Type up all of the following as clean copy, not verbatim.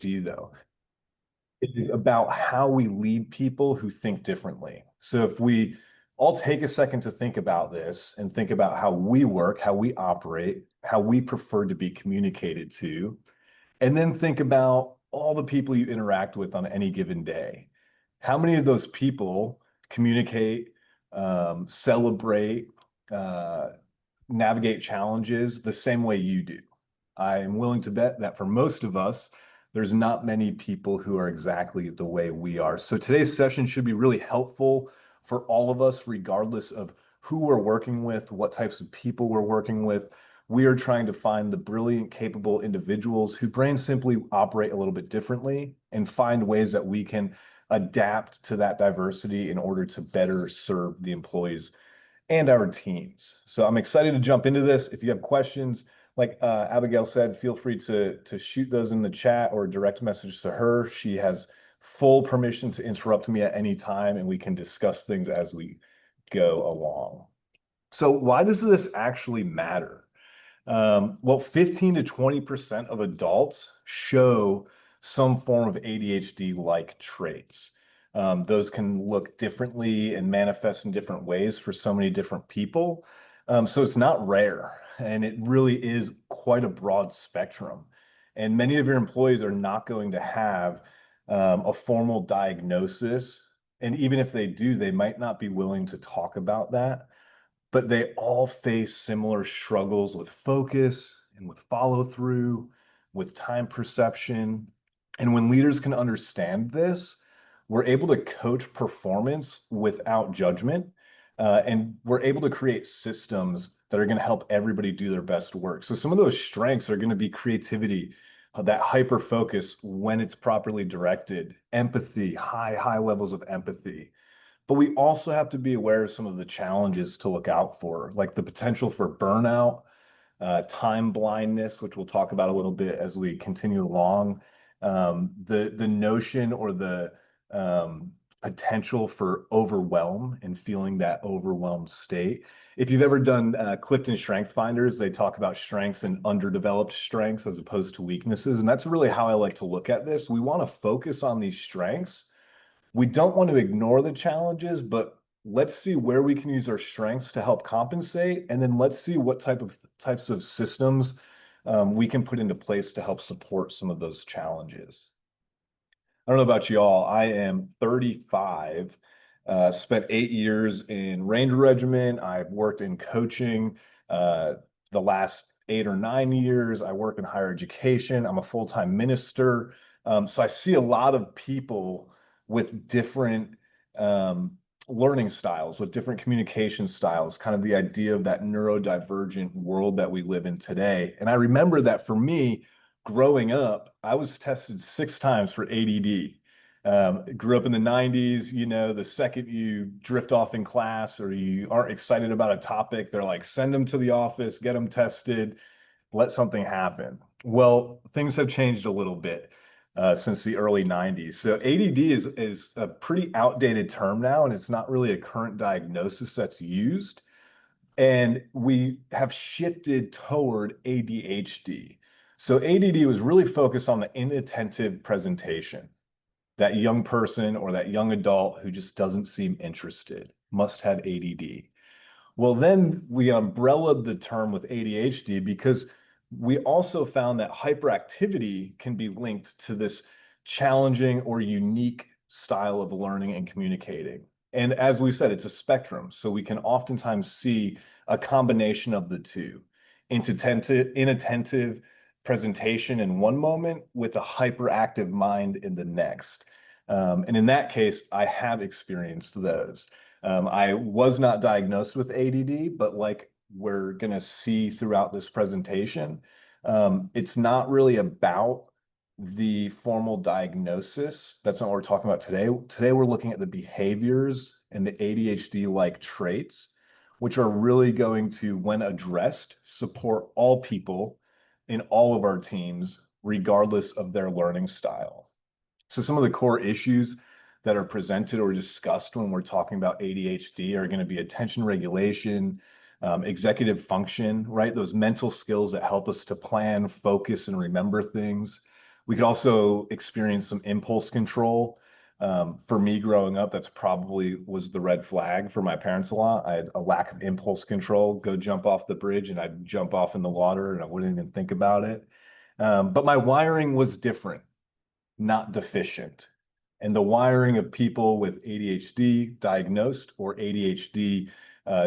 ADHD, though. It is about how we lead people who think differently. So if we all take a second to think about this and think about how we work, how we operate, how we prefer to be communicated to, and then think about all the people you interact with on any given day. How many of those people communicate, celebrate, uh, navigate challenges the same way you do? I am willing to bet that for most of us, there's not many people who are exactly the way we are. So today's session should be really helpful for all of us, regardless of who we're working with, what types of people we're working with. We are trying to find the brilliant, capable individuals whose brains simply operate a little bit differently and find ways that we can adapt to that diversity in order to better serve the employees and our teams. So I'm excited to jump into this. If you have questions, like Abigail said, feel free to shoot those in the chat or direct message to her. She has full permission to interrupt me at any time, and we can discuss things as we go along. So why does this actually matter? Well, 15 to 20% of adults show some form of ADHD-like traits. Those can look differently and manifest in different ways for so many different people. So it's not rare, and it really is quite a broad spectrum. And many of your employees are not going to have a formal diagnosis. And even if they do, they might not be willing to talk about that, but they all face similar struggles with focus and with follow through, with time perception. And when leaders can understand this, we're able to coach performance without judgment. And we're able to create systems that are going to help everybody do their best work. So some of those strengths are going to be creativity, that hyper focus when it's properly directed, empathy, high levels of empathy. But we also have to be aware of some of the challenges to look out for, like the potential for burnout, time blindness, which we'll talk about a little bit as we continue along, the notion or the potential for overwhelm and feeling that overwhelmed state. If you've ever done Clifton Strength Finders, they talk about strengths and underdeveloped strengths as opposed to weaknesses. And that's really how I like to look at this. We want to focus on these strengths. We don't want to ignore the challenges, but let's see where we can use our strengths to help compensate. And then let's see what types of systems we can put into place to help support some of those challenges. I don't know about y'all. I am 35, spent 8 years in Ranger Regiment. I've worked in coaching the last 8 or 9 years. I work in higher education. I'm a full-time minister. So I see a lot of people with different learning styles, with different communication styles, kind of the idea of that neurodivergent world that we live in today. And I remember that for me, growing up, I was tested 6 times for ADD. Grew up in the 90s, the second you drift off in class or you aren't excited about a topic, they're like, send them to the office, get them tested, let something happen. Well, things have changed a little bit since the early 90s. So ADD is a pretty outdated term now, and it's not really a current diagnosis that's used. And we have shifted toward ADHD. So ADD was really focused on the inattentive presentation. That young person or that young adult who just doesn't seem interested must have ADD. Well, then we umbrellaed the term with ADHD because we also found that hyperactivity can be linked to this challenging or unique style of learning and communicating. And as we said, it's a spectrum. So we can oftentimes see a combination of the two, inattentive presentation in one moment with a hyperactive mind in the next. And in that case, I have experienced those. I was not diagnosed with ADD, but like we're going to see throughout this presentation, it's not really about the formal diagnosis. That's not what we're talking about today. Today, we're looking at the behaviors and the ADHD-like traits, which are really going to, when addressed, support all people in all of our teams, regardless of their learning style. So some of the core issues that are presented or discussed when we're talking about ADHD are going to be attention regulation, executive function, right? Those mental skills that help us to plan, focus, and remember things. We could also experience some impulse control. For me growing up, that's probably was the red flag for my parents a lot. I had a lack of impulse control, go jump off the bridge and I'd jump off in the water and I wouldn't even think about it. But my wiring was different, not deficient. And the wiring of people with ADHD diagnosed or ADHD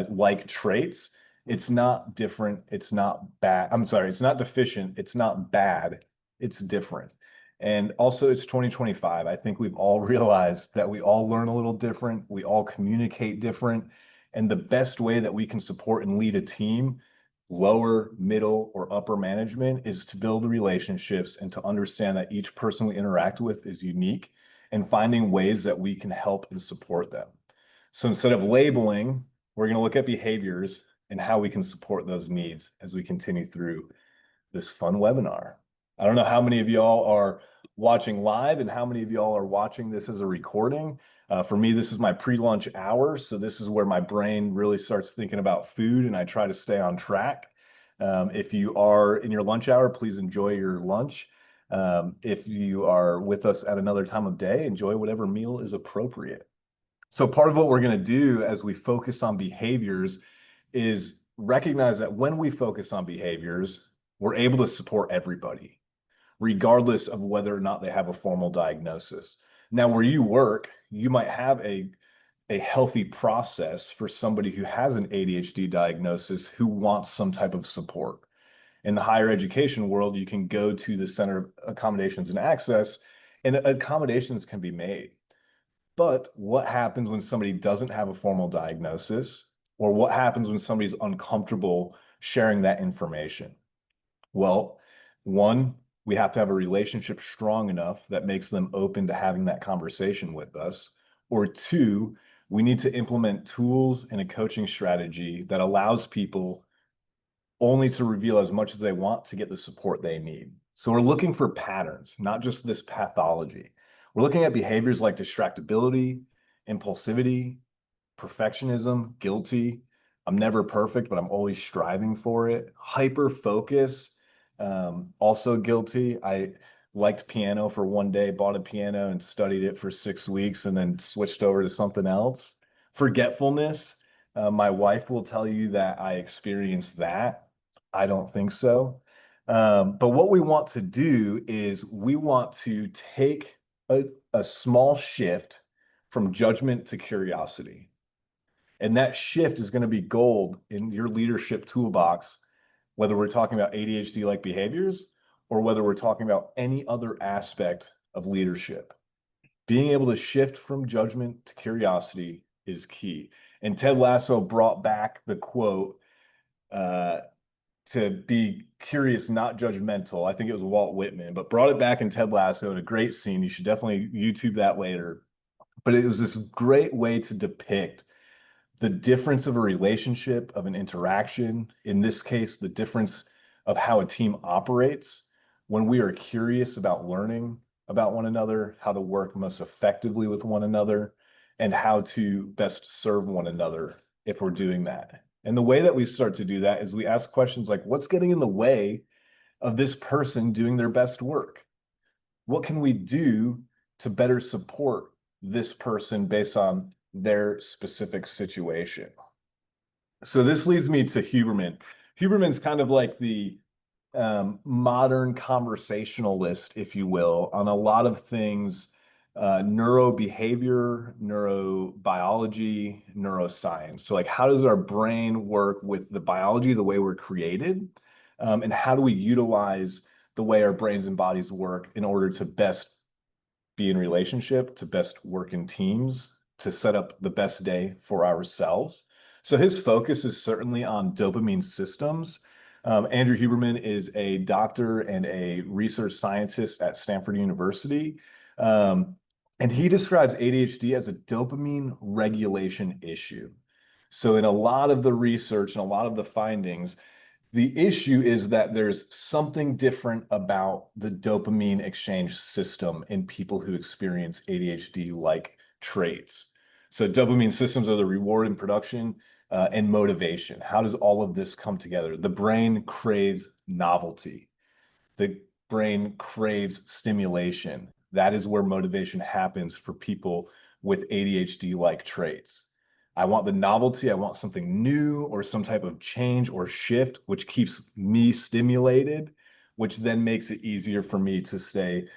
like traits, it's not different. It's not bad. I'm sorry, it's not deficient. It's not bad. It's different. And also, it's 2025. I think we've all realized that we all learn a little different. We all communicate different. And the best way that we can support and lead a team, lower, middle, or upper management, is to build relationships and to understand that each person we interact with is unique and finding ways that we can help and support them. So instead of labeling, we're going to look at behaviors and how we can support those needs as we continue through this fun webinar. I don't know how many of y'all are watching live and how many of y'all are watching this as a recording. For me, this is my pre-lunch hour. So this is where my brain really starts thinking about food and I try to stay on track. If you are in your lunch hour, please enjoy your lunch. If you are with us at another time of day, enjoy whatever meal is appropriate. So part of what we're going to do as we focus on behaviors is recognize that when we focus on behaviors, we're able to support everybody, regardless of whether or not they have a formal diagnosis. Now, where you work, you might have a healthy process for somebody who has an ADHD diagnosis who wants some type of support. In the higher education world, you can go to the Center of Accommodations and Access, and accommodations can be made. But what happens when somebody doesn't have a formal diagnosis, or what happens when somebody's uncomfortable sharing that information? Well, one, we have to have a relationship strong enough that makes them open to having that conversation with us. Or two, we need to implement tools and a coaching strategy that allows people only to reveal as much as they want to get the support they need. So we're looking for patterns, not just this pathology. We're looking at behaviors like distractibility, impulsivity, perfectionism, guilty. I'm never perfect, but I'm always striving for it. Hyper focus, also guilty. I liked piano for one day, bought a piano and studied it for 6 weeks and then switched over to something else. Forgetfulness. My wife will tell you that I experienced that. I don't think so. But what we want to do is we want to take a small shift from judgment to curiosity. And that shift is going to be gold in your leadership toolbox, whether we're talking about ADHD-like behaviors or whether we're talking about any other aspect of leadership. Being able to shift from judgment to curiosity is key. And Ted Lasso brought back the quote, to be curious, not judgmental. I think it was Walt Whitman, but brought it back in Ted Lasso in a great scene. You should definitely YouTube that later. But it was this great way to depict the difference of a relationship, of an interaction, in this case, the difference of how a team operates when we are curious about learning about one another, how to work most effectively with one another, and how to best serve one another if we're doing that. And the way that we start to do that is we ask questions like, what's getting in the way of this person doing their best work? What can we do to better support this person based on their specific situation? So this leads me to Huberman. Huberman's kind of like the modern conversationalist, if you will, on a lot of things, neurobehavior, neurobiology, neuroscience. So like, how does our brain work with the biology, the way we're created? And how do we utilize the way our brains and bodies work in order to best be in relationship, to best work in teams, to set up the best day for ourselves? So his focus is certainly on dopamine systems. Andrew Huberman is a doctor and a research scientist at Stanford University. And he describes ADHD as a dopamine regulation issue. So in a lot of the research and a lot of the findings, the issue is that there's something different about the dopamine exchange system in people who experience ADHD-like traits. So dopamine systems are the reward and production and motivation. How does all of this come together? The brain craves novelty. The brain craves stimulation. That is where motivation happens for people with ADHD-like traits. I want the novelty, I want something new or some type of change or shift, which keeps me stimulated, which then makes it easier for me to stay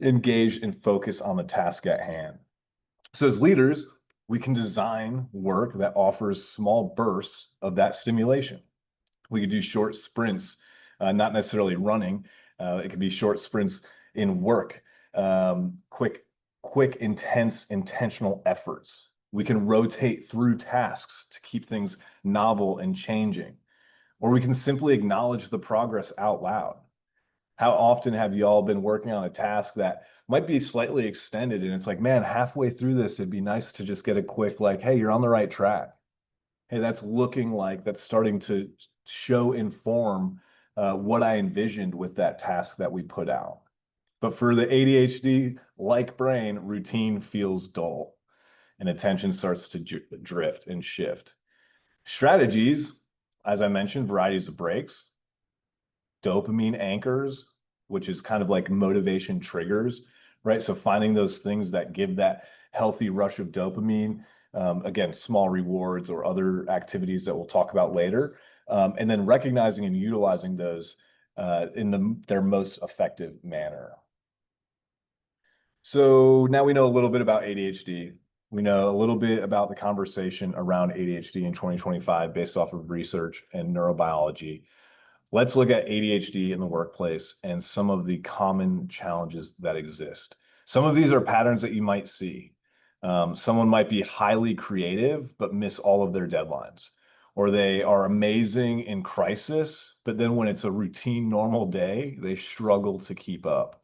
engaged and focus on the task at hand. So as leaders, we can design work that offers small bursts of that stimulation. We could do short sprints, not necessarily running. It could be short sprints in work, quick, intense, intentional efforts. We can rotate through tasks to keep things novel and changing, or we can simply acknowledge the progress out loud. How often have you all been working on a task that might be slightly extended and it's like, man, halfway through this, it'd be nice to just get a quick, like, hey, you're on the right track. Hey, that's looking like that's starting to show and form what I envisioned with that task that we put out. But for the ADHD-like brain, routine feels dull and attention starts to drift and shift. Strategies, as I mentioned, varieties of breaks, dopamine anchors, which is kind of like motivation triggers, right? So finding those things that give that healthy rush of dopamine, again, small rewards or other activities that we'll talk about later, and then recognizing and utilizing those in their most effective manner. So now we know a little bit about ADHD. We know a little bit about the conversation around ADHD in 2025 based off of research and neurobiology. Let's look at ADHD in the workplace and some of the common challenges that exist. Some of these are patterns that you might see. Someone might be highly creative, but miss all of their deadlines. Or they are amazing in crisis, but then when it's a routine, normal day, they struggle to keep up.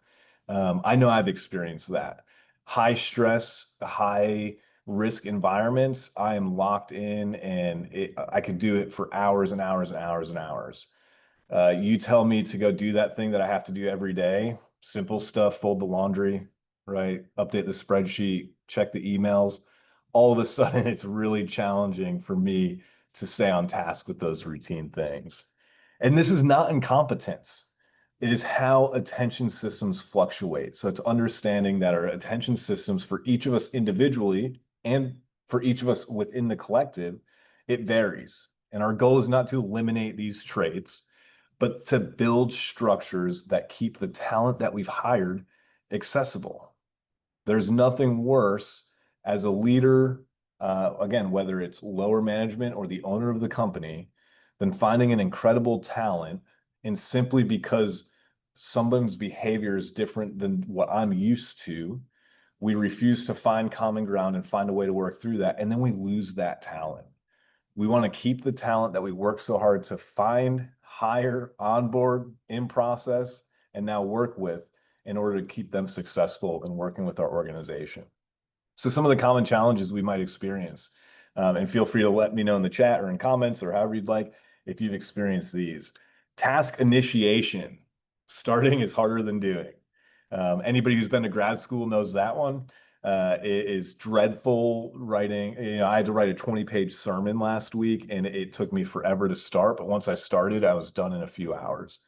I know I've experienced that. High stress, high risk environments, I am locked in and I could do it for hours and hours and hours and hours. You tell me to go do that thing that I have to do every day, simple stuff, fold the laundry, right? Update the spreadsheet, check the emails. All of a sudden, it's really challenging for me to stay on task with those routine things. And this is not incompetence. It is how attention systems fluctuate. So it's understanding that our attention systems for each of us individually and for each of us within the collective, it varies. And our goal is not to eliminate these traits, but to build structures that keep the talent that we've hired accessible. There's nothing worse as a leader, again, whether it's lower management or the owner of the company, than finding an incredible talent and simply because someone's behavior is different than what I'm used to, we refuse to find common ground and find a way to work through that. And then we lose that talent. We want to keep the talent that we work so hard to find, hire, onboard, in process, and now work with in order to keep them successful in working with our organization. So some of the common challenges we might experience, and feel free to let me know in the chat or in comments or however you'd like if you've experienced these. Task initiation. Starting is harder than doing. Anybody who's been to grad school knows that one. It is dreadful writing. I had to write a 20-page sermon last week, and it took me forever to start. But once I started, I was done in a few hours,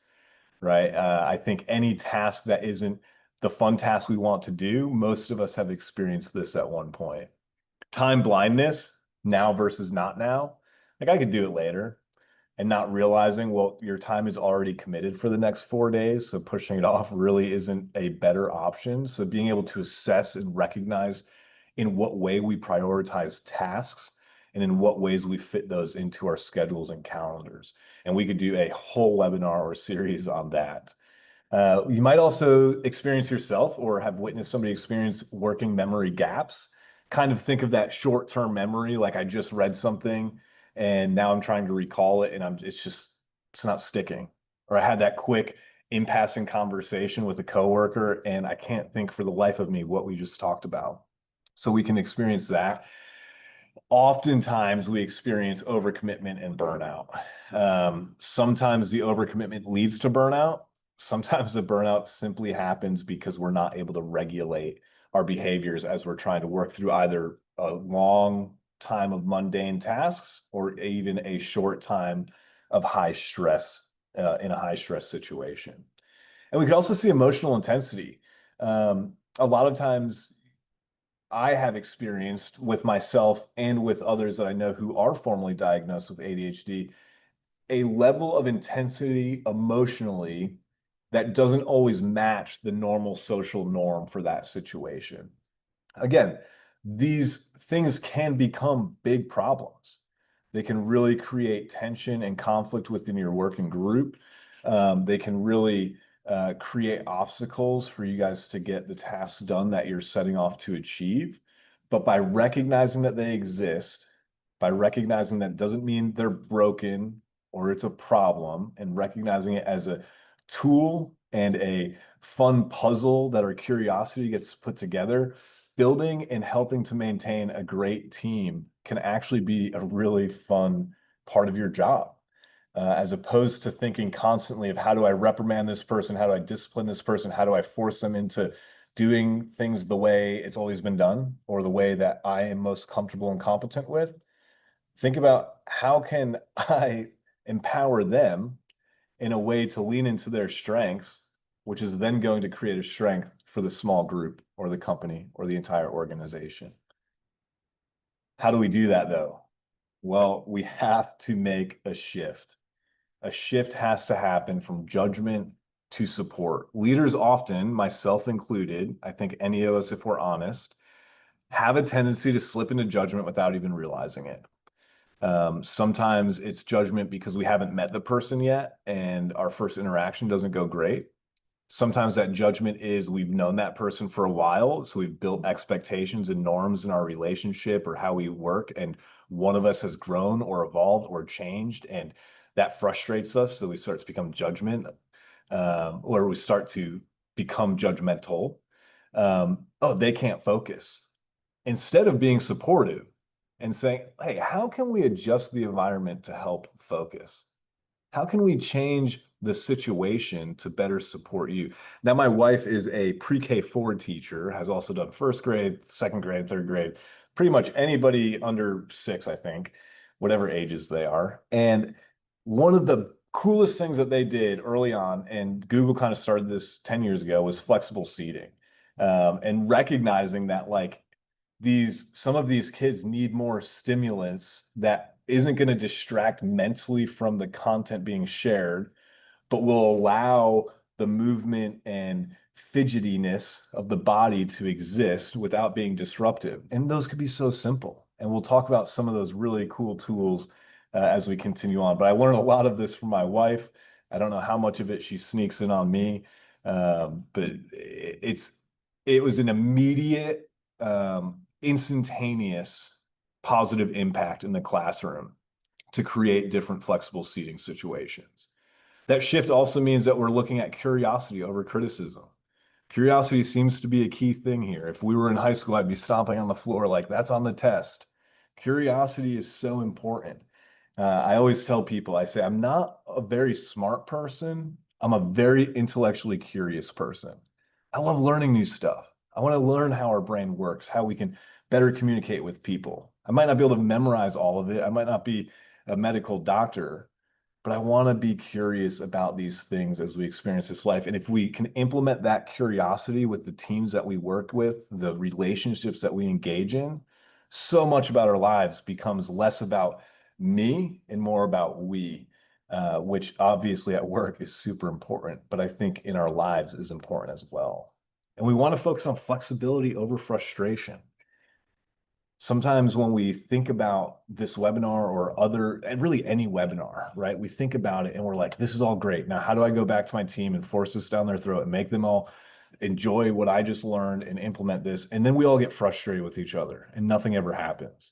right? I think any task that isn't the fun task we want to do, most of us have experienced this at one point. Time blindness, now versus not now. Like I could do it later and not realizing, well, your time is already committed for the next 4 days. So pushing it off really isn't a better option. So being able to assess and recognize in what way we prioritize tasks and in what ways we fit those into our schedules and calendars. And we could do a whole webinar or series on that. You might also experience yourself or have witnessed somebody experience working memory gaps. Kind of think of that short-term memory, like I just read something and now I'm trying to recall it and it's not sticking. Or I had that quick in passing conversation with a coworker and I can't think for the life of me what we just talked about. So we can experience that. Oftentimes we experience overcommitment and burnout. Sometimes the overcommitment leads to burnout. Sometimes the burnout simply happens because we're not able to regulate our behaviors as we're trying to work through either a long time of mundane tasks or even a short time of high stress in a high stress situation. And we could also see emotional intensity. A lot of times I have experienced with myself and with others that I know who are formally diagnosed with ADHD, a level of intensity emotionally that doesn't always match the normal social norm for that situation. Again, these things can become big problems. They can really create tension and conflict within your working group. They can really create obstacles for you guys to get the tasks done that you're setting off to achieve. But by recognizing that they exist, by recognizing that doesn't mean they're broken or it's a problem, and recognizing it as a tool and a fun puzzle that our curiosity gets put together, building and helping to maintain a great team can actually be a really fun part of your job. As opposed to thinking constantly of how do I reprimand this person? How do I discipline this person? How do I force them into doing things the way it's always been done or the way that I am most comfortable and competent with? Think about how can I empower them in a way to lean into their strengths, which is then going to create a strength for the small group or the company or the entire organization. How do we do that though? Well, we have to make a shift. A shift has to happen from judgment to support. Leaders often, myself included, I think any of us, if we're honest, have a tendency to slip into judgment without even realizing it. Sometimes it's judgment because we haven't met the person yet and our first interaction doesn't go great. Sometimes that judgment is we've known that person for a while, so we've built expectations and norms in our relationship or how we work, and one of us has grown or evolved or changed, and that frustrates us, so we start to become judgment, or we start to become judgmental. Oh, they can't focus. Instead of being supportive and saying, hey, how can we adjust the environment to help focus? How can we change the situation to better support you? Now, my wife is a pre-K forward teacher, has also done first grade, second grade, third grade, pretty much anybody under 6, I think, whatever ages they are. And one of the coolest things that they did early on, and Google kind of started this 10 years ago, was flexible seating. And recognizing that like some of these kids need more stimulants that isn't going to distract mentally from the content being shared, but will allow the movement and fidgetiness of the body to exist without being disruptive. And those could be so simple. And we'll talk about some of those really cool tools as we continue on. But I learned a lot of this from my wife. I don't know how much of it she sneaks in on me, but it was an immediate, instantaneous positive impact in the classroom to create different flexible seating situations. That shift also means that we're looking at curiosity over criticism. Curiosity seems to be a key thing here. If we were in high school, I'd be stomping on the floor like that's on the test. Curiosity is so important. I always tell people, I say, I'm not a very smart person. I'm a very intellectually curious person. I love learning new stuff. I want to learn how our brain works, how we can better communicate with people. I might not be able to memorize all of it. I might not be a medical doctor, but I want to be curious about these things as we experience this life. And if we can implement that curiosity with the teams that we work with, the relationships that we engage in, so much about our lives becomes less about me and more about we, which obviously at work is super important, but I think in our lives is important as well. And we want to focus on flexibility over frustration. Sometimes when we think about this webinar or other, and really any webinar, right? We think about it and we're like, this is all great. Now, how do I go back to my team and force this down their throat and make them all enjoy what I just learned and implement this? And then we all get frustrated with each other and nothing ever happens.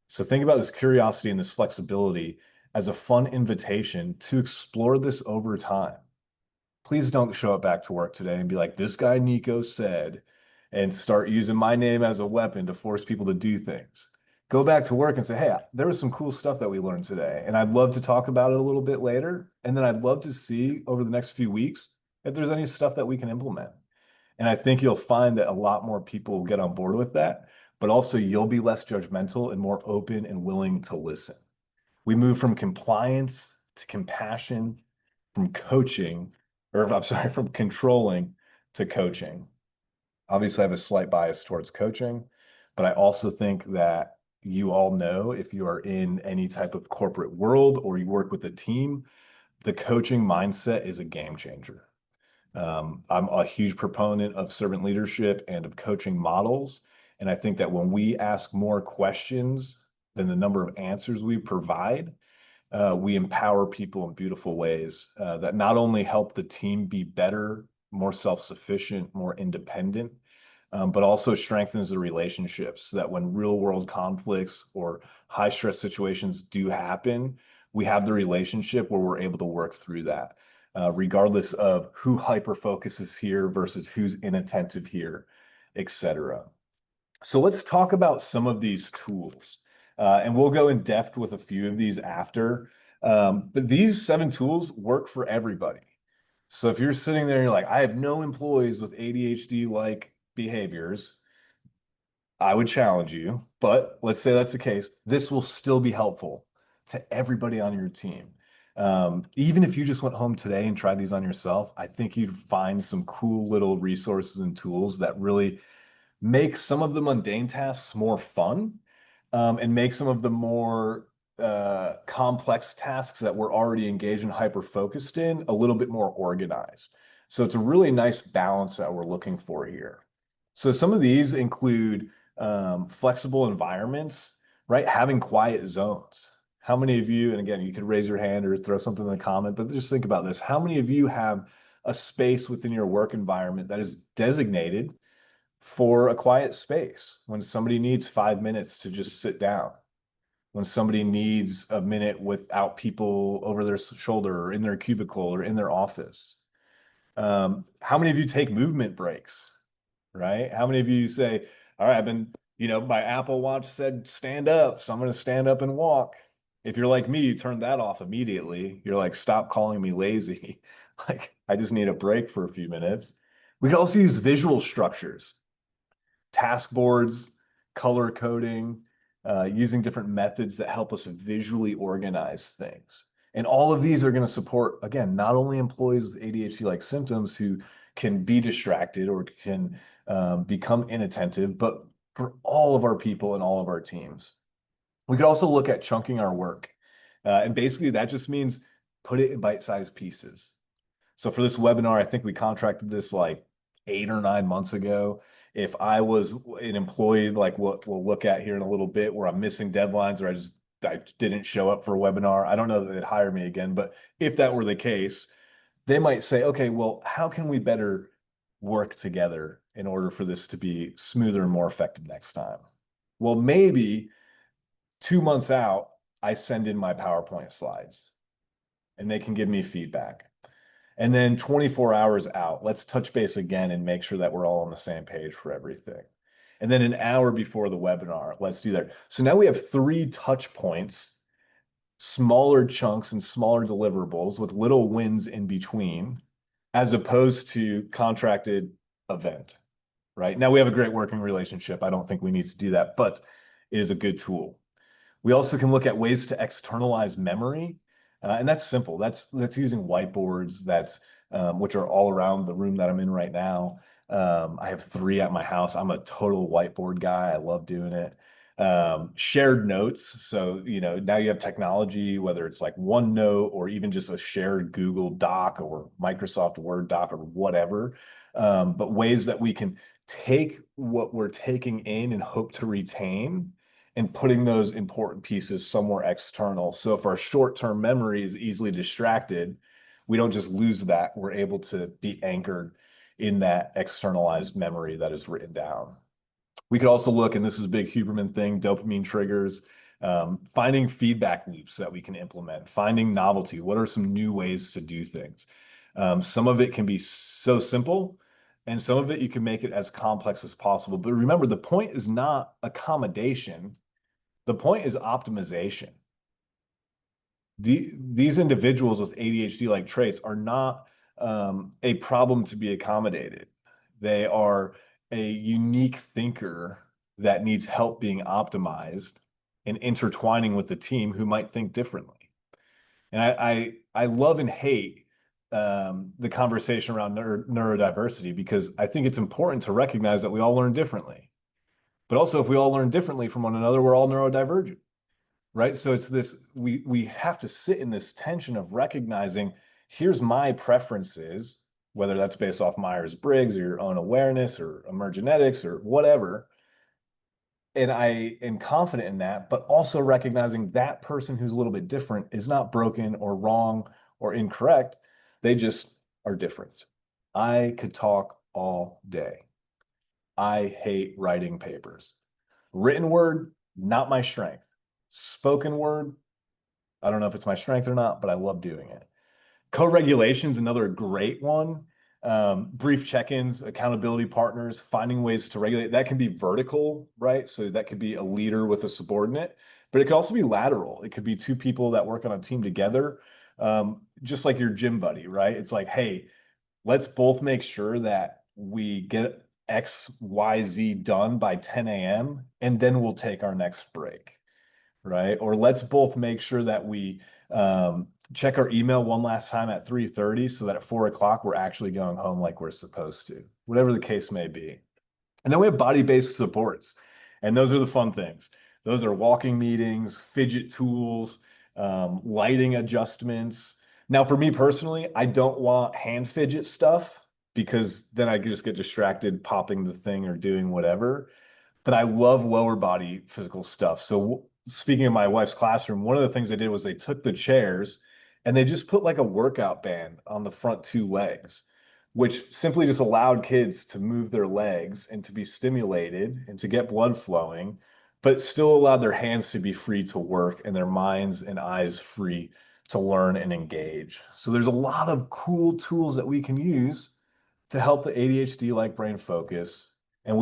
So think about this curiosity and this flexibility as a fun invitation to explore this over time. Please don't show up back to work today and be like, this guy Nico said, and start using my name as a weapon to force people to do things. Go back to work and say, hey, there was some cool stuff that we learned today, and I'd love to talk about it a little bit later. And then I'd love to see over the next few weeks if there's any stuff that we can implement. And I think you'll find that a lot more people will get on board with that, but also you'll be less judgmental and more open and willing to listen. We move from compliance to compassion, from coaching or I'm sorry, from controlling to coaching. Obviously, I have a slight bias towards coaching, but I also think that you all know if you are in any type of corporate world or you work with a team, the coaching mindset is a game changer. I'm a huge proponent of servant leadership and of coaching models. And I think that when we ask more questions than the number of answers we provide, we empower people in beautiful ways that not only help the team be better, more self-sufficient, more independent, but also strengthens the relationships so that when real world conflicts or high stress situations do happen, we have the relationship where we're able to work through that, regardless of who hyper focuses here versus who's inattentive here, etc. So let's talk about some of these tools. And we'll go in depth with a few of these after. But these 7 tools work for everybody. So if you're sitting there and you're like, I have no employees with ADHD-like behaviors, I would challenge you. But let's say that's the case. This will still be helpful to everybody on your team. Even if you just went home today and tried these on yourself, I think you'd find some cool little resources and tools that really make some of the mundane tasks more fun, and make some of the more complex tasks that we're already engaged and hyper focused in a little bit more organized. So it's a really nice balance that we're looking for here. So some of these include flexible environments, right? Having quiet zones. How many of you, and again, you could raise your hand or throw something in the comment, but just think about this. How many of you have a space within your work environment that is designated for a quiet space when somebody needs 5 minutes to just sit down, when somebody needs a minute without people over their shoulder or in their cubicle or in their office? How many of you take movement breaks, right? How many of you say, all right, my Apple Watch said stand up, so I'm going to stand up and walk. If you're like me, you turn that off immediately. You're like, stop calling me lazy. Like, I just need a break for a few minutes. We could also use visual structures, task boards, color coding, using different methods that help us visually organize things. And all of these are going to support, again, not only employees with ADHD-like symptoms who can be distracted or can become inattentive, but for all of our people and all of our teams. We could also look at chunking our work. And basically that just means put it in bite-sized pieces. So for this webinar, I think we contracted this like 8 or 9 months ago. If I was an employee, like what we'll look at here in a little bit, where I'm missing deadlines or I didn't show up for a webinar, I don't know that they'd hire me again. But if that were the case, they might say, okay, well, how can we better work together in order for this to be smoother and more effective next time? Well, maybe 2 months out, I send in my PowerPoint slides and they can give me feedback. And then 24 hours out, let's touch base again and make sure that we're all on the same page for everything. And then an hour before the webinar, let's do that. So now we have 3 touch points, smaller chunks and smaller deliverables with little wins in between, as opposed to contracted event, right? Now we have a great working relationship. I don't think we need to do that, but it is a good tool. We also can look at ways to externalize memory. And that's simple. That's using whiteboards, which are all around the room that I'm in right now. I have 3 at my house. I'm a total whiteboard guy. I love doing it. Shared notes. So, now you have technology, whether it's like OneNote or even just a shared Google Doc or Microsoft Word doc or whatever. But ways that we can take what we're taking in and hope to retain and putting those important pieces somewhere external. So if our short-term memory is easily distracted, we don't just lose that. We're able to be anchored in that externalized memory that is written down. We could also look, and this is a big Huberman thing, dopamine triggers, finding feedback loops that we can implement, finding novelty. What are some new ways to do things? Some of it can be so simple, and some of it you can make it as complex as possible. But remember, the point is not accommodation. The point is optimization. These individuals with ADHD-like traits are not a problem to be accommodated. They are a unique thinker that needs help being optimized and intertwining with the team who might think differently. And I love and hate the conversation around neurodiversity, because I think it's important to recognize that we all learn differently. But also, if we all learn differently from one another, we're all neurodivergent, right? So it's this, we have to sit in this tension of recognizing, here's my preferences, whether that's based off Myers-Briggs or your own awareness or emergenetics or whatever. And I am confident in that, but also recognizing that person who's a little bit different is not broken or wrong or incorrect. They just are different. I could talk all day. I hate writing papers. Written word, not my strength. Spoken word, I don't know if it's my strength or not, but I love doing it. Co-regulation is another great one. Brief check-ins, accountability partners, finding ways to regulate. That can be vertical, right? So that could be a leader with a subordinate, but it could also be lateral. It could be two people that work on a team together, just like your gym buddy, right? It's like, hey, let's both make sure that we get X, Y, Z done by 10 a.m. and then we'll take our next break, right? Or let's both make sure that we check our email one last time at 3:30 so that at 4 o'clock we're actually going home like we're supposed to, whatever the case may be. And then we have body-based supports. And those are the fun things. Those are walking meetings, fidget tools, lighting adjustments. Now, for me personally, I don't want hand fidget stuff because then I just get distracted popping the thing or doing whatever. But I love lower body physical stuff. So speaking of my wife's classroom, one of the things they did was they took the chairs and they just put like a workout band on the front two legs, which simply just allowed kids to move their legs and to be stimulated and to get blood flowing, but still allowed their hands to be free to work and their minds and eyes free to learn and engage. So there's a lot of cool tools that we can use to help the ADHD like brain focus. And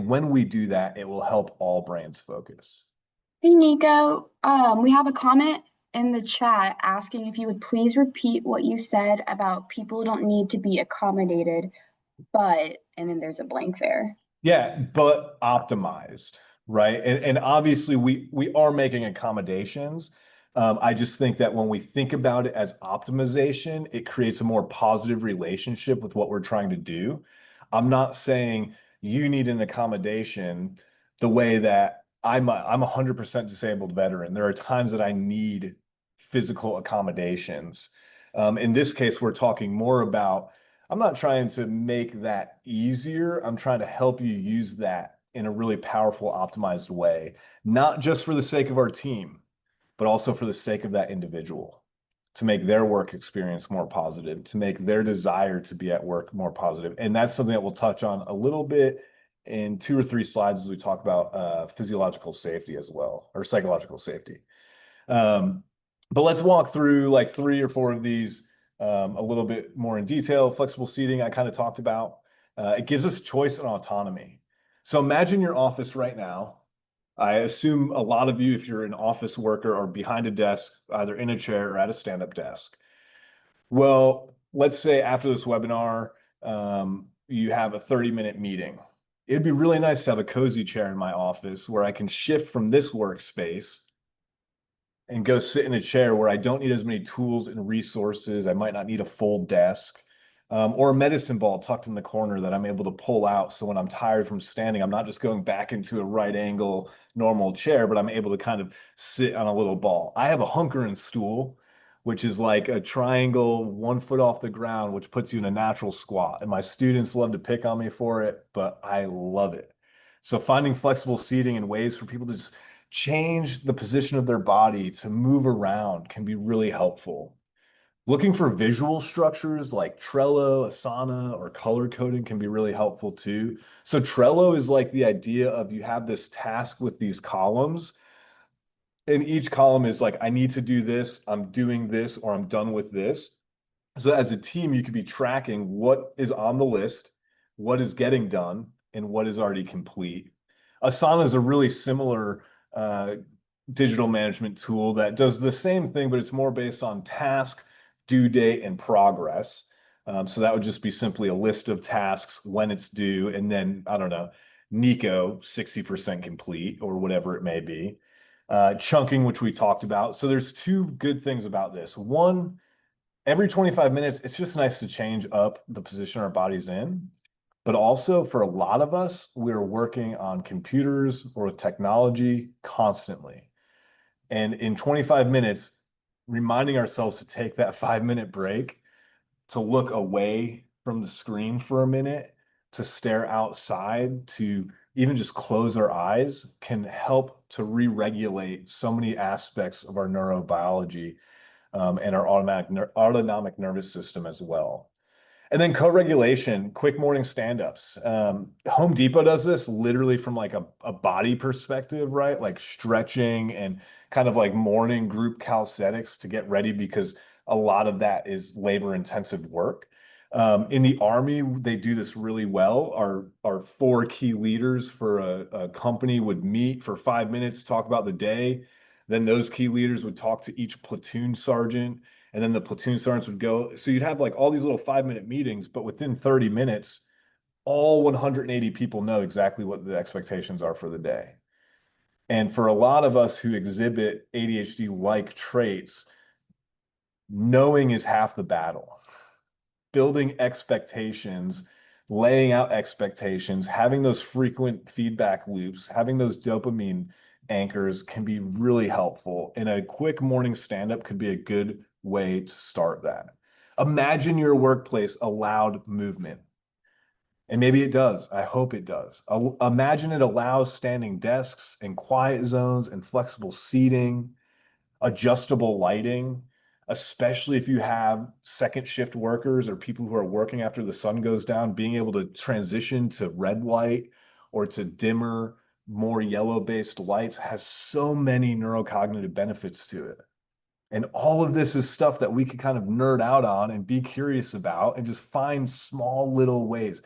when we do that, it will help all brains focus. Hey Nico, we have a comment in the chat asking if you would please repeat what you said about people don't need to be accommodated, but, and then there's a blank there. Yeah, but optimized, right? And obviously we are making accommodations. I just think that when we think about it as optimization, it creates a more positive relationship with what we're trying to do. I'm not saying you need an accommodation the way that I'm 100% disabled veteran. There are times that I need physical accommodations. In this case, we're talking more about, I'm not trying to make that easier. I'm trying to help you use that in a really powerful, optimized way, not just for the sake of our team, but also for the sake of that individual, to make their work experience more positive, to make their desire to be at work more positive. And that's something that we'll touch on a little bit in 2 or 3 slides as we talk about physiological safety as well, or psychological safety. But let's walk through like 3 or 4 of these a little bit more in detail. Flexible seating, I kind of talked about. It gives us choice and autonomy. So imagine your office right now. I assume a lot of you, if you're an office worker, are behind a desk, either in a chair or at a stand-up desk. Well, let's say after this webinar, you have a 30-minute meeting. It'd be really nice to have a cozy chair in my office where I can shift from this workspace and go sit in a chair where I don't need as many tools and resources. I might not need a full desk, or a medicine ball tucked in the corner that I'm able to pull out. So when I'm tired from standing, I'm not just going back into a right angle normal chair, but I'm able to kind of sit on a little ball. I have a hunkering stool, which is like a triangle 1 foot off the ground, which puts you in a natural squat. And my students love to pick on me for it, but I love it. So finding flexible seating and ways for people to just change the position of their body to move around can be really helpful. Looking for visual structures like Trello, Asana, or color coding can be really helpful too. So Trello is like the idea of you have this task with these columns, and each column is like, I need to do this, I'm doing this, or I'm done with this. So as a team, you could be tracking what is on the list, what is getting done, and what is already complete. Asana is a really similar digital management tool that does the same thing, but it's more based on task, due date, and progress. So that would just be simply a list of tasks, when it's due, and then, I don't know, Nico, 60% complete, or whatever it may be. Chunking, which we talked about. So there's 2 good things about this. One, every 25 minutes, it's just nice to change up the position our body's in. But also for a lot of us, we're working on computers or with technology constantly. And in 25 minutes, reminding ourselves to take that 5 minute break, to look away from the screen for a minute, to stare outside, to even just close our eyes can help to re-regulate so many aspects of our neurobiology and our autonomic nervous system as well. And then co-regulation, quick morning stand-ups. Home Depot does this literally from like a body perspective, right? Like stretching and kind of like morning group calisthenics to get ready because a lot of that is labor-intensive work. In the Army, they do this really well. Our four key leaders for a company would meet for 5 minutes, talk about the day. Then those key leaders would talk to each platoon sergeant, and then the platoon sergeants would go. So you'd have like all these little 5 minute meetings, but within 30 minutes, all 180 people know exactly what the expectations are for the day. And for a lot of us who exhibit ADHD like traits, knowing is half the battle. Building expectations, laying out expectations, having those frequent feedback loops, having those dopamine anchors can be really helpful. And a quick morning stand up could be a good way to start that. Imagine your workplace allowed movement. And maybe it does. I hope it does. Imagine it allows standing desks and quiet zones and flexible seating, adjustable lighting, especially if you have second shift workers or people who are working after the sun goes down, being able to transition to red light or to dimmer, more yellow-based lights has so many neurocognitive benefits to it. And all of this is stuff that we could kind of nerd out on and be curious about and just find small little ways.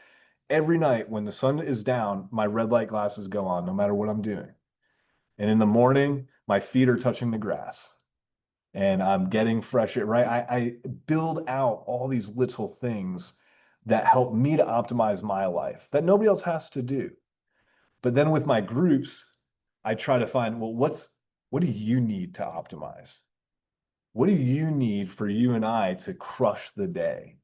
Every night when the sun is down, my red light glasses go on, no matter what I'm doing. And in the morning, my feet are touching the grass and I'm getting fresh air, right? I build out all these little things that help me to optimize my life that nobody else has to do. But then with my groups, I try to find, well, what do you need to optimize? What do you need for you and I to crush the day?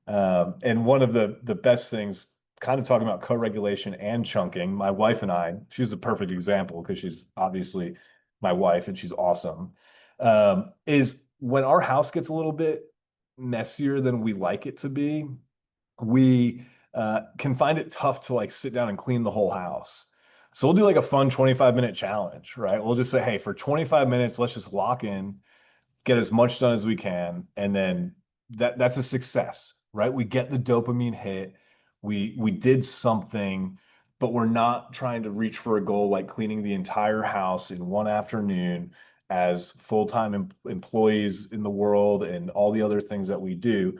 And one of the best things, kind of talking about co-regulation and chunking, my wife and I, she's a perfect example because she's obviously my wife and she's awesome, is when our house gets a little bit messier than we like it to be, we can find it tough to like sit down and clean the whole house. So we'll do like a fun 25-minute challenge, right? We'll just say, hey, for 25 minutes, let's just lock in, get as much done as we can, and then that's a success, right? We get the dopamine hit. We did something, but we're not trying to reach for a goal like cleaning the entire house in one afternoon as full-time employees in the world and all the other things that we do.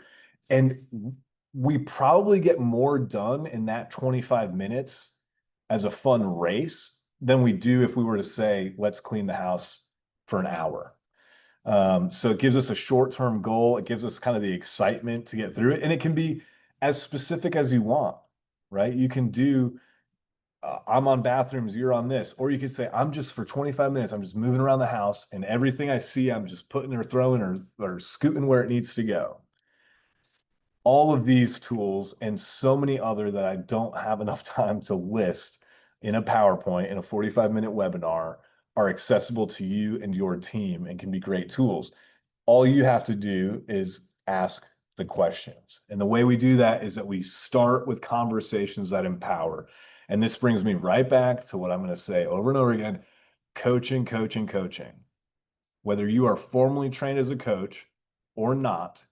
And we probably get more done in that 25 minutes as a fun race than we do if we were to say, let's clean the house for an hour. So it gives us a short-term goal. It gives us kind of the excitement to get through it. And it can be as specific as you want, right? You can do, I'm on bathrooms, you're on this. Or you could say, I'm just for 25 minutes, I'm just moving around the house and everything I see, I'm just putting or throwing or scooting where it needs to go. All of these tools and so many other that I don't have enough time to list in a PowerPoint in a 45-minute webinar are accessible to you and your team and can be great tools. All you have to do is ask the questions. And the way we do that is that we start with conversations that empower. And this brings me right back to what I'm going to say over and over again, coaching, coaching, coaching. Whether you are formally trained as a coach or not,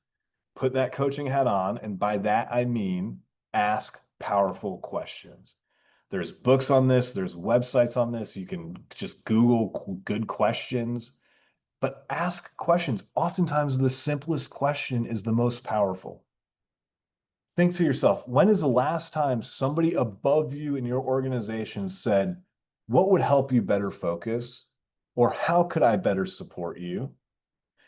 put that coaching hat on. And by that, I mean, ask powerful questions. There's books on this. There's websites on this. You can just Google good questions, but ask questions. Oftentimes the simplest question is the most powerful. Think to yourself, when is the last time somebody above you in your organization said, what would help you better focus? Or how could I better support you?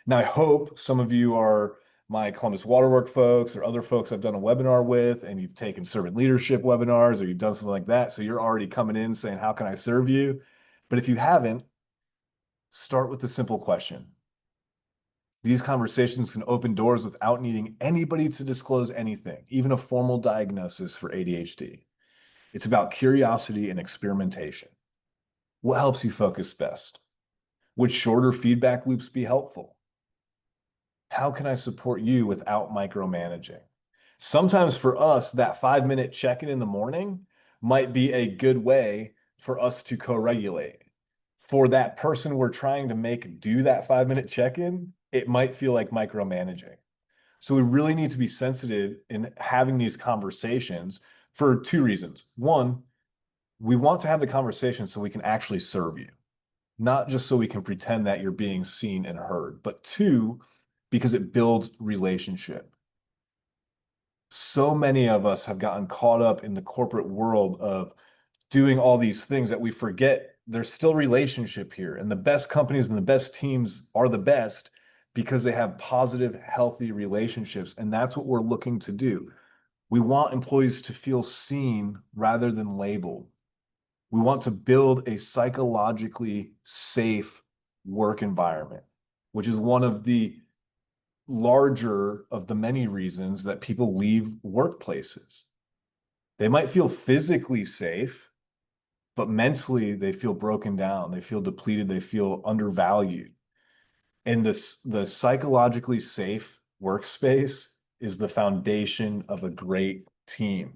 Now, I hope some of you are my Columbus Waterwork folks or other folks I've done a webinar with, and you've taken servant leadership webinars or you've done something like that. So you're already coming in saying, how can I serve you? But if you haven't, start with the simple question. These conversations can open doors without needing anybody to disclose anything, even a formal diagnosis for ADHD. It's about curiosity and experimentation. What helps you focus best? Would shorter feedback loops be helpful? How can I support you without micromanaging? Sometimes for us, that 5 minute check-in in the morning might be a good way for us to co-regulate. For that person we're trying to make do that 5 minute check-in, it might feel like micromanaging. So we really need to be sensitive in having these conversations for two reasons. One, we want to have the conversation so we can actually serve you, not just so we can pretend that you're being seen and heard, but two, because it builds relationship. So many of us have gotten caught up in the corporate world of doing all these things that we forget there's still relationship here. And the best companies and the best teams are the best because they have positive, healthy relationships. And that's what we're looking to do. We want employees to feel seen rather than labeled. We want to build a psychologically safe work environment, which is one of the larger of the many reasons that people leave workplaces. They might feel physically safe, but mentally they feel broken down, they feel depleted, they feel undervalued. And the psychologically safe workspace is the foundation of a great team.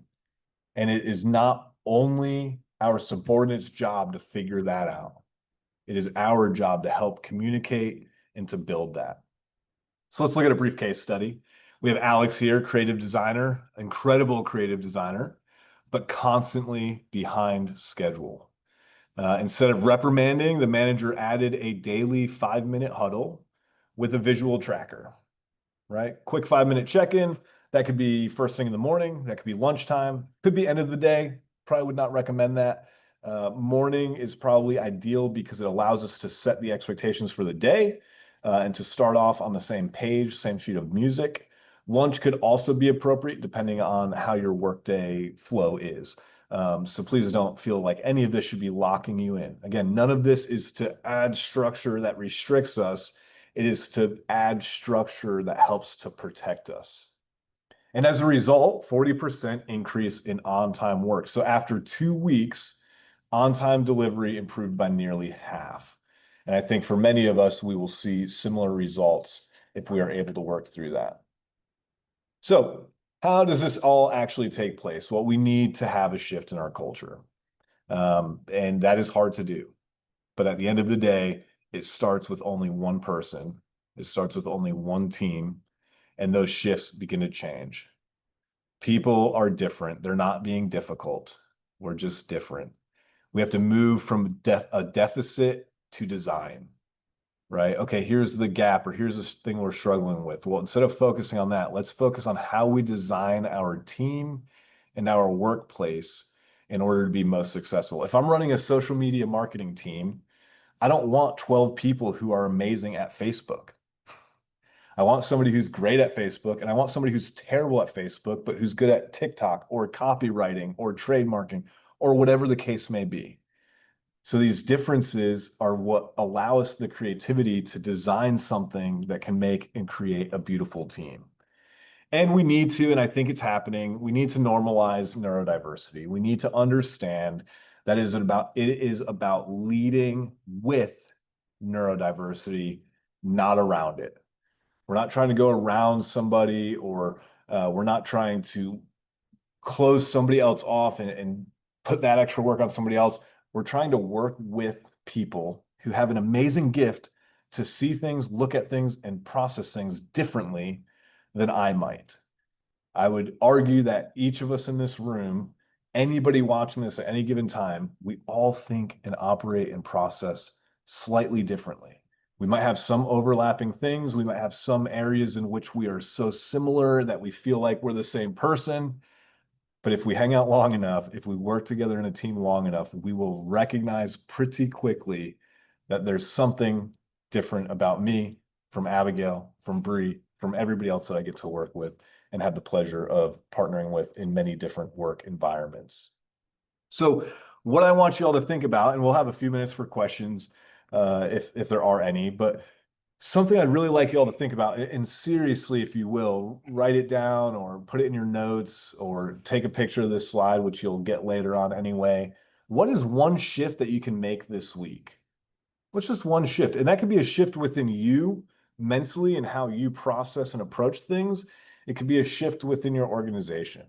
And it is not only our subordinates' job to figure that out. It is our job to help communicate and to build that. So let's look at a brief case study. We have Alex here, creative designer, incredible creative designer, but constantly behind schedule. Instead of reprimanding, the manager added a daily 5 minute huddle with a visual tracker, right? Quick 5 minute check-in. That could be first thing in the morning. That could be lunchtime. Could be end of the day. Probably would not recommend that. Morning is probably ideal because it allows us to set the expectations for the day and to start off on the same page, same sheet of music. Lunch could also be appropriate depending on how your workday flow is. So please don't feel like any of this should be locking you in. Again, none of this is to add structure that restricts us. It is to add structure that helps to protect us. And as a result, 40% increase in on-time work. So after 2 weeks, on-time delivery improved by nearly half. And I think for many of us, we will see similar results if we are able to work through that. So how does this all actually take place? Well, we need to have a shift in our culture. And that is hard to do. But at the end of the day, it starts with only one person. It starts with only one team. And those shifts begin to change. People are different. They're not being difficult. We're just different. We have to move from a deficit to design, right? Okay, here's the gap, or here's this thing we're struggling with. Well, instead of focusing on that, let's focus on how we design our team and our workplace in order to be most successful. If I'm running a social media marketing team, I don't want 12 people who are amazing at Facebook. I want somebody who's great at Facebook, and I want somebody who's terrible at Facebook, but who's good at TikTok or copywriting or trademarking or whatever the case may be. So these differences are what allow us the creativity to design something that can make and create a beautiful team. And we need to, and I think it's happening, we need to normalize neurodiversity. We need to understand that it is about leading with neurodiversity, not around it. We're not trying to go around somebody, or we're not trying to close somebody else off and put that extra work on somebody else. We're trying to work with people who have an amazing gift to see things, look at things, and process things differently than I might. I would argue that each of us in this room, anybody watching this at any given time, we all think and operate and process slightly differently. We might have some overlapping things. We might have some areas in which we are so similar that we feel like we're the same person. But if we hang out long enough, if we work together in a team long enough, we will recognize pretty quickly that there's something different about me, from Abigail, from Bree, from everybody else that I get to work with and have the pleasure of partnering with in many different work environments. So what I want you all to think about, and we'll have a few minutes for questions if there are any, but Something I'd really like you all to think about, and seriously, if you will, write it down or put it in your notes or take a picture of this slide, which you'll get later on anyway. What is one shift that you can make this week? What's just one shift? And that could be a shift within you mentally and how you process and approach things. It could be a shift within your organization.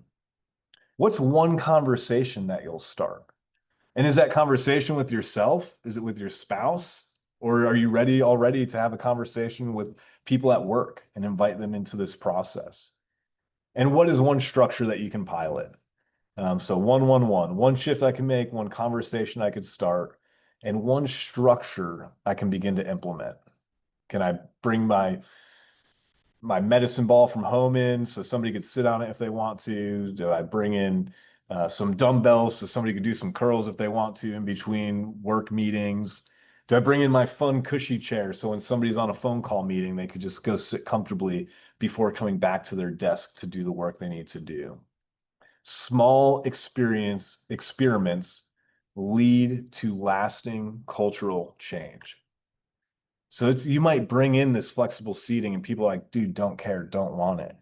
What's one conversation that you'll start? And is that conversation with yourself? Is it with your spouse? Or are you ready already to have a conversation with people at work and invite them into this process? And what is one structure that you can pilot? So one shift I can make, one conversation I could start, and one structure I can begin to implement. Can I bring my medicine ball from home in so somebody could sit on it if they want to? Do I bring in some dumbbells so somebody could do some curls if they want to in between work meetings? Do I bring in my fun cushy chair so when somebody's on a phone call meeting, they could just go sit comfortably before coming back to their desk to do the work they need to do? Small experiments lead to lasting cultural change. So you might bring in this flexible seating and people are like, dude, don't care, don't want it.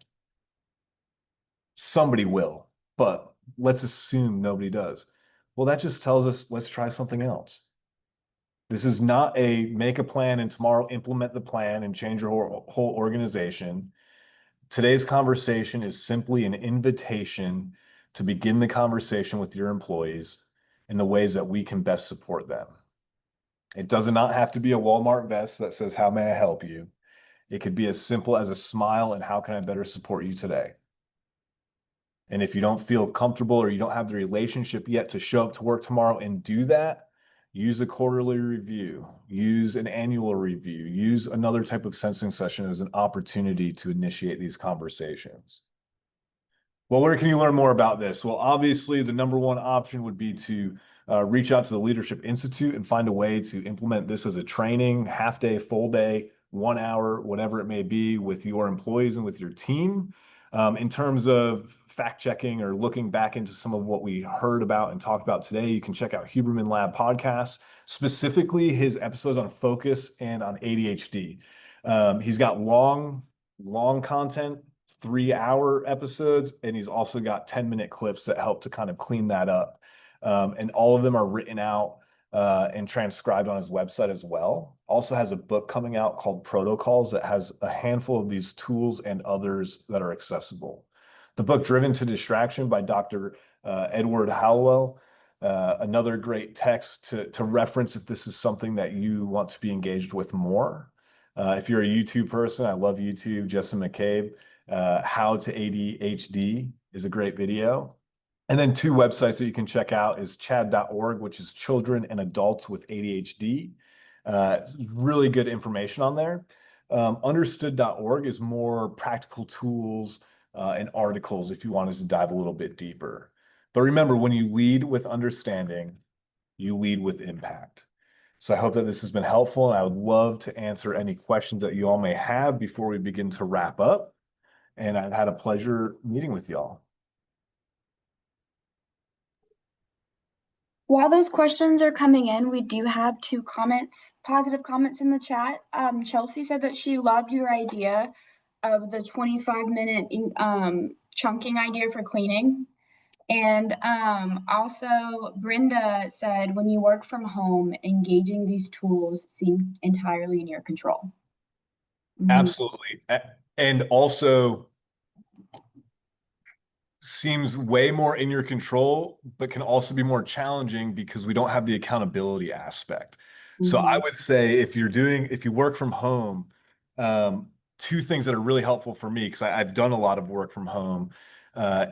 Somebody will, but let's assume nobody does. Well, that just tells us let's try something else. This is not a make a plan and tomorrow implement the plan and change your whole organization. Today's conversation is simply an invitation to begin the conversation with your employees in the ways that we can best support them. It does not have to be a Walmart vest that says, how may I help you? It could be as simple as a smile and how can I better support you today? And if you don't feel comfortable or you don't have the relationship yet to show up to work tomorrow and do that, use a quarterly review, use an annual review, use another type of sensing session as an opportunity to initiate these conversations. Well, where can you learn more about this? Well, obviously, the number one option would be to reach out to the Leadership Institute and find a way to implement this as a training, half day, full day, 1 hour, whatever it may be, with your employees and with your team. In terms of fact checking or looking back into some of what we heard about and talked about today, you can check out Huberman Lab podcasts, specifically his episodes on focus and on ADHD. He's got long content, 3 hour episodes, and he's also got 10-minute clips that help to kind of clean that up. And all of them are written out and transcribed on his website as well. Also has a book coming out called Protocols that has a handful of these tools and others that are accessible. The book Driven to Distraction by Dr. Edward Hallowell, another great text to reference if this is something that you want to be engaged with more. If you're a YouTube person, I love YouTube. Justin McCabe, How to ADHD is a great video. And then two websites that you can check out is chad.org, which is children and adults with ADHD. Really good information on there. Understood.org is more practical tools and articles if you wanted to dive a little bit deeper. But remember, when you lead with understanding, you lead with impact. So I hope that this has been helpful, and I would love to answer any questions that you all may have before we begin to wrap up. And I've had a pleasure meeting with y'all. While those questions are coming in, we do have two comments, positive comments in the chat. Chelsea said that she loved your idea of the 25-minute chunking idea for cleaning. And also Brenda said, when you work from home, engaging these tools seem entirely in your control. Absolutely. And also seems way more in your control, but can also be more challenging because we don't have the accountability aspect. So I would say if you work from home, two things that are really helpful for me, because I've done a lot of work from home,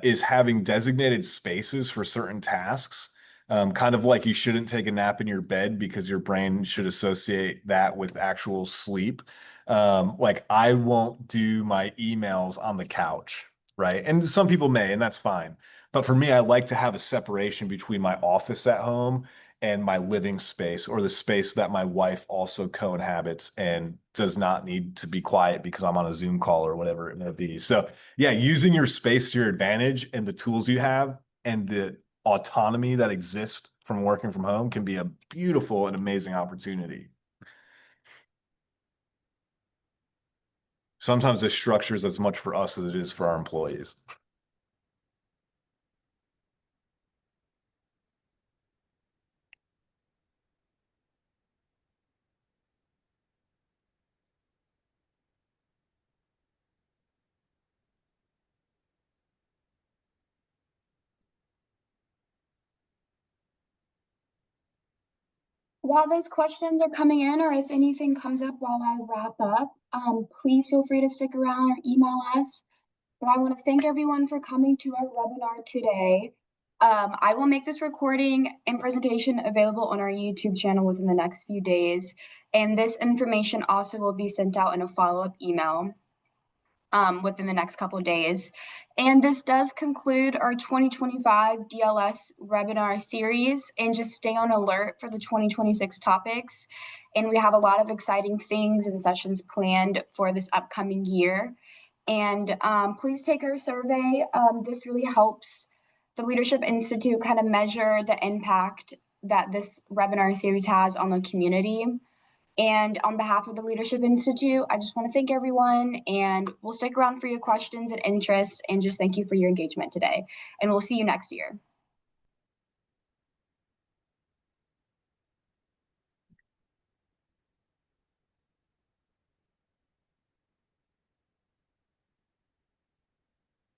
is having designated spaces for certain tasks. Kind of like you shouldn't take a nap in your bed because your brain should associate that with actual sleep. Like I won't do my emails on the couch, right? And some people may, and that's fine. But for me, I like to have a separation between my office at home and my living space, or the space that my wife also co-inhabits and does not need to be quiet because I'm on a Zoom call or whatever it may be. So yeah, using your space to your advantage and the tools you have and the autonomy that exists from working from home can be a beautiful and amazing opportunity. Sometimes this structure is as much for us as it is for our employees. While those questions are coming in, or if anything comes up while I wrap up, please feel free to stick around or email us. But I want to thank everyone for coming to our webinar today. I will make this recording and presentation available on our YouTube channel within the next few days. And this information also will be sent out in a follow-up email within the next couple of days. And this does conclude our 2025 DLS webinar series. And just stay on alert for the 2026 topics. And we have a lot of exciting things and sessions planned for this upcoming year. And please take our survey. This really helps the Leadership Institute kind of measure the impact that this webinar series has on the community. And on behalf of the Leadership Institute, I just want to thank everyone, and we'll stick around for your questions and interests, and just thank you for your engagement today. And we'll see you next year.